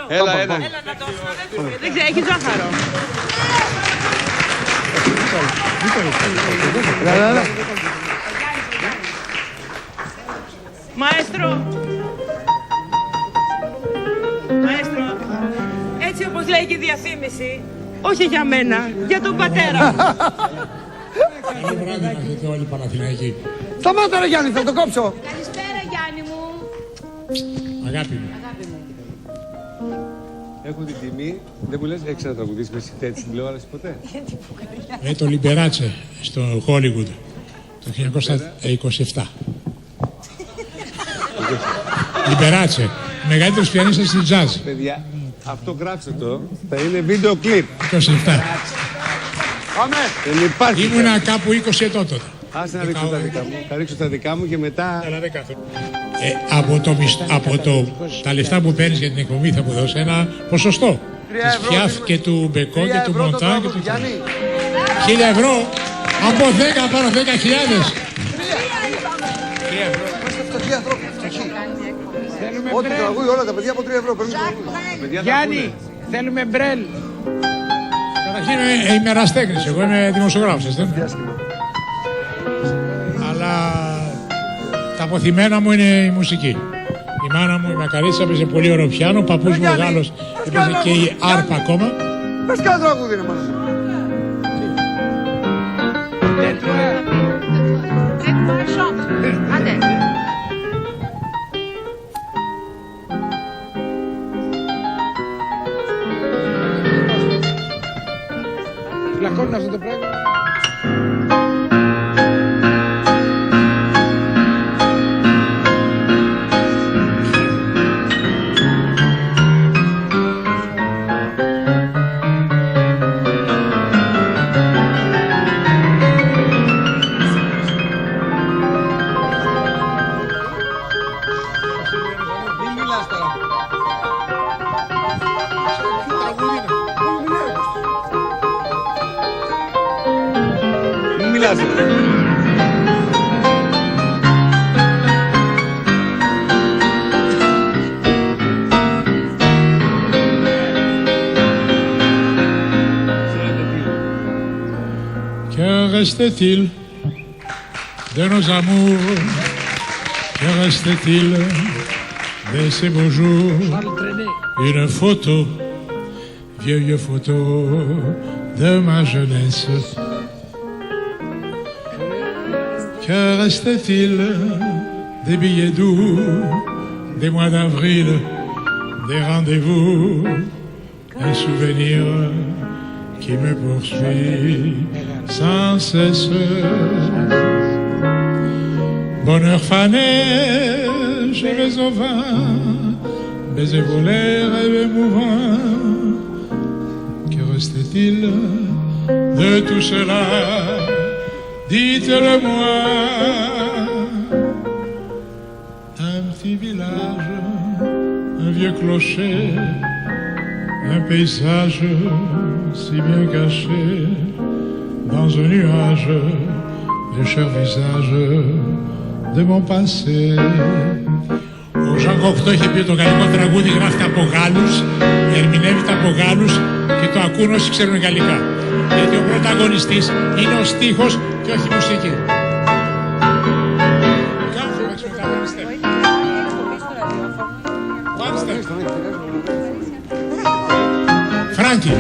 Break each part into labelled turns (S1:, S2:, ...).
S1: Έλα.
S2: Δεν ξέρω, έχει ζάχαρο. Μαέστρο, έτσι όπως λέει και η διαφήμιση, όχι για μένα, για τον πατέρα.
S3: Καλό βράδυ να έχετε όλοι Παναθηναϊκοί.
S1: Σταμάτα ρε Γιάννη, θα το κόψω.
S2: Καλησπέρα Γιάννη μου.
S3: Αγάπη μου.
S4: Έχω την τιμή, δεν μου λες, έχεις να τραγουδήσεις με συνθέτη στην τηλεόραση ποτέ?
S3: Το Λιμπεράτσε στο Hollywood το 1927. Λιμπεράτσε, μεγαλύτερος πιανίστας στην jazz.
S4: Παιδιά, αυτό γράψτε το, θα είναι βίντεο κλιπ.
S3: 27.
S4: Πάμε! Δεν υπάρχει.
S3: Ήμουνα κάπου 20 ετών τότε.
S4: Άσε να ρίξω τα δικά μου. Θα ρίξω τα δικά μου και μετά...
S3: Τα λεφτά που παίρνεις για την εκπομπή θα μου δώσει ένα ποσοστό. Της Πιάφ και του Μπεκό και του Μοντά και του... 1.000 ευρώ. Από 10 πάρω 10.000.
S1: 3 ευρώ. Ό,τι τραγούδι όλα τα παιδιά από 3 ευρώ παίρνουν.
S5: Γιάννη, θέλουμε μπρέλ.
S3: Καταρχήν είμαι εραστέχνης, εγώ είμαι δημοσιογράφος, αλλά τα αποθυμένα μου είναι η μουσική. Η μάνα μου, η Μακαρίτσα, παίζει πολύ ωραίο πιάνο, ο παππούς μου ο Γάλλος παίζει και η άρπα ακόμα.
S1: Πες κάνα τραγούδι ρε μάνα.
S2: Άντε.
S5: Φλακώνουν αυτό το πράγμα.
S3: Que reste-t-il de nos amours? Que reste-t-il de ces beaux jours? Une photo, vieille photo de ma jeunesse. Que reste-t-il des billets doux, des mois d'avril, des rendez-vous? Un souvenir qui me poursuit sans cesse. Bonheur fané, je vais au vent, baiser volé, rêve émouvant. Que reste-t-il de tout cela? Dites-le-moi. Un petit village, un vieux clocher, un paysage si bien caché dans un nuage, le cher visage de mon passé. Ο Ζαν Κοκτό είχε πει το γαλλικό τραγούδι γράφεται από Γάλλους, ερμηνεύεται από Γάλλους και το ακούν όσοι ξέρουν γαλλικά. Γιατί ο πρωταγωνιστής είναι ο στίχος και όχι η μουσική. Φράνκι.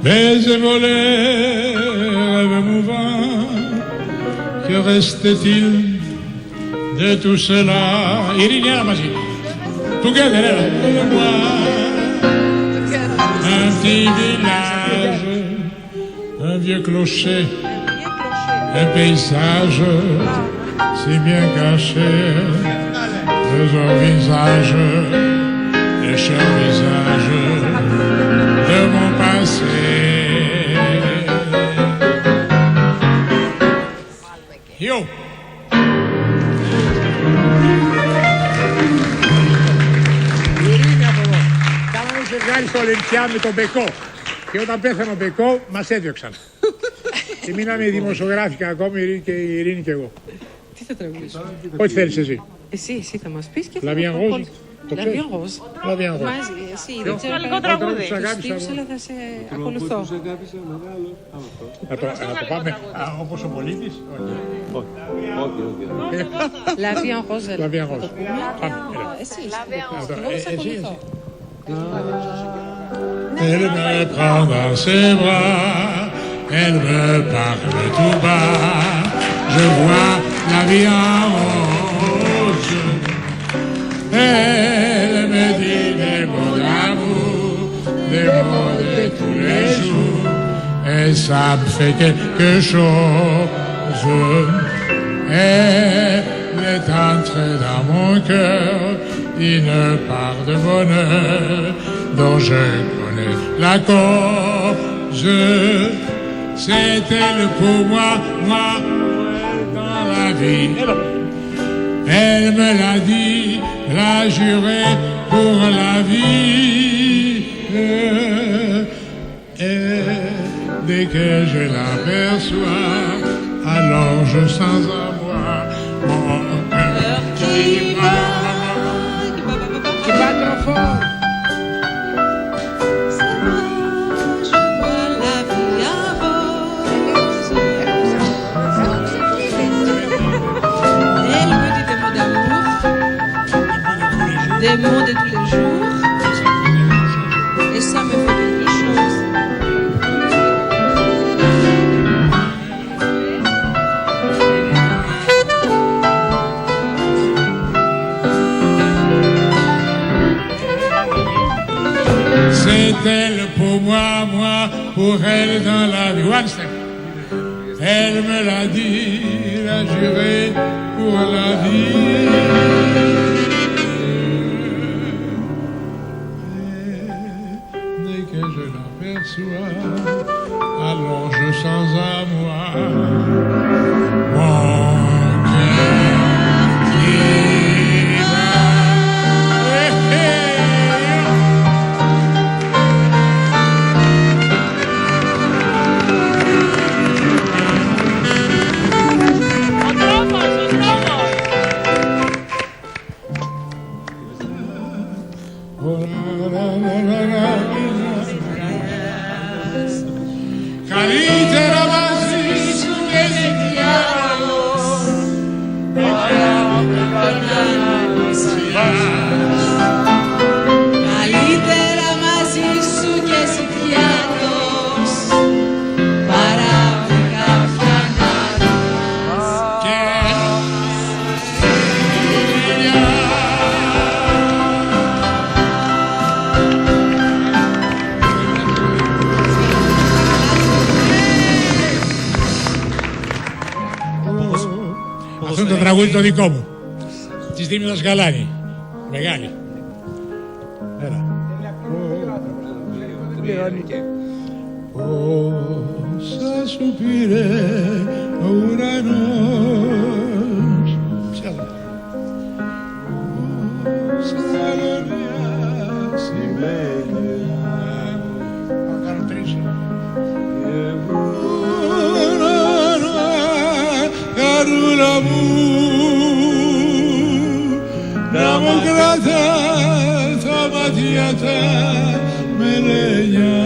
S3: Baiser volé, rêve émouvant. Que reste-t-il de tout cela? Ειρήνη, έλα μαζί. Together, έλα. Un petit village, un vieux clocher, un paysage si bien caché, deux visage, les chers visages
S5: είχε βγάλει στο Ολυμπιά με τον Μπεκό. Και όταν πέθανε ο Μπεκό, μας έδιωξαν. Και μείναμε δημοσιογράφοι ακόμη, η Ειρήνη και εγώ.
S6: Τι θα τραγουδήσω?
S5: Ό,τι θέλεις εσύ.
S6: Εσύ θα μας πεις και θα
S5: La Vie en Rose. Το
S6: La
S5: ξέρεις?
S6: Vie en Rose.
S5: La Vie en Rose.
S6: Μαζί, εσύ, δεν ξέρω
S2: Ιταλικό
S6: κανένα
S2: τραγούδι.
S5: Τους αγάπησα
S6: στίβους,
S5: εγώ.
S6: αλλά θα σε ακολουθώ.
S5: Να το πάμε όπως ο πολίτης.
S6: La Vie en Rose.
S5: La Vie en Rose.
S6: Το πούμε.
S5: Πάμε, έλα.
S6: Εσύ, εγώ θα σε ακολουθώ.
S3: Elle me prend dans ses bras, elle me parle tout bas. Je vois la vie en rose. Elle me dit des mots d'amour, des mots de tous les jours. Et ça me fait quelque chose. Elle est entrée dans mon cœur, une part de bonheur dont je connais la cause. C'est elle pour moi, dans la vie. Elle me l'a dit, l'a juré pour la vie. Et dès que je l'aperçois, alors je sens en moi mon cœur qui bat.
S5: Και πάτε ο φόρ.
S6: Des mots de tous les jours, et ça me fait quelque chose.
S3: C'est elle pour moi, moi pour elle dans la vie. One step. Elle me l'a dit, l'a juré pour la vie. Dès que je l'aperçois, alors je sens à moi mon cœur qui bat.
S2: Ο τρόμος, ο τρόμος.
S3: Καλύτερα μαζί σου και ζητιάω.
S6: Καλύτερα μαζί σου και ζητιάτος, παρά με κάποια
S3: Και αυτό είναι το τραγούδι το δικό μου. Της Δήμητρας Γαλάνη. Μεγάλη. Έλα. Όσα σου πήρε ο ουρανός. Ψιάζω. Όσα αλωνία σημαίνει. Θα κάνω τρεις. Καρούλα μου, να μου κρατά τα μάτια τα μελένια.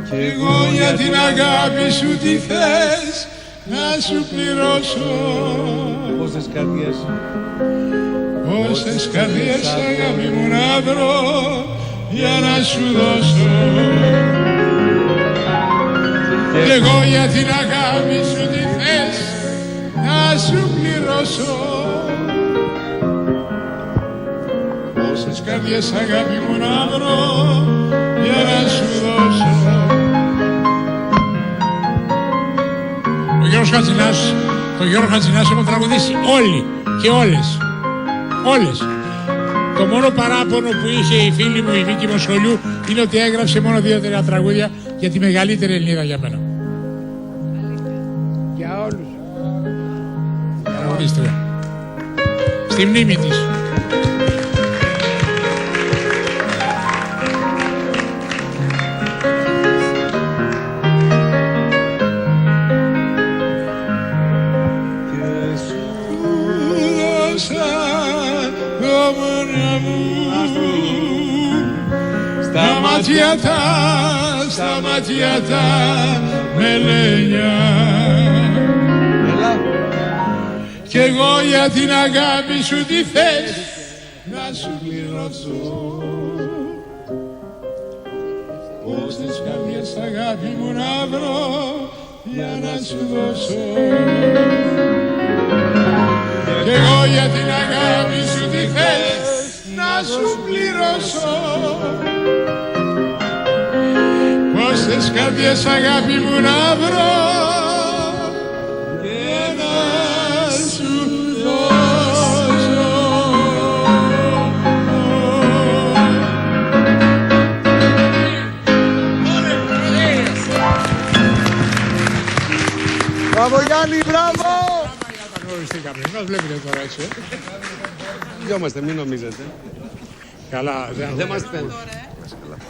S3: Κι εγώ για την αγάπη σου τι θες να σου πληρώσω.
S4: Πόσες καρδιές.
S3: Πόσες καρδιές αγάπη μου να βρω για να σου δώσω. Κι εγώ για την αγάπη σου τι θες να σου πληρώσω. Πόσες καρδιές αγάπη μου να βρω για να σου δώσω. Ο Γιώργος Χατζηνάς έχουν τραγουδήσει όλοι και όλες. Όλες. Το μόνο παράπονο που είχε η φίλη μου η Βίκη Μοσχολιού είναι ότι έγραψε μόνο 2-3 τραγούδια για τη μεγαλύτερη Ελληνίδα για μένα.
S5: Για όλους.
S3: Τραγουδίστρια. Στη μνήμη της. στα μάτια τα μελένια. Κι εγώ για την αγάπη σου τι θες να σου πληρωθώ. Πώς τις καρδιές αγάπη μου να βρω για να σου δώσω. Κι εγώ για την αγάπη σου τι θες να σου πληρώσω. Πόσες καρδιές αγάπη μου να βρω και να σου δώσω.
S1: Μπράβο Γιάννη, μπράβο!
S5: Γνωριστήκαμε, μας βλέπετε τώρα έτσι.
S4: Δυο είμαστε, μην νομίζετε.
S5: Καλά,
S4: Δεν είμαστε.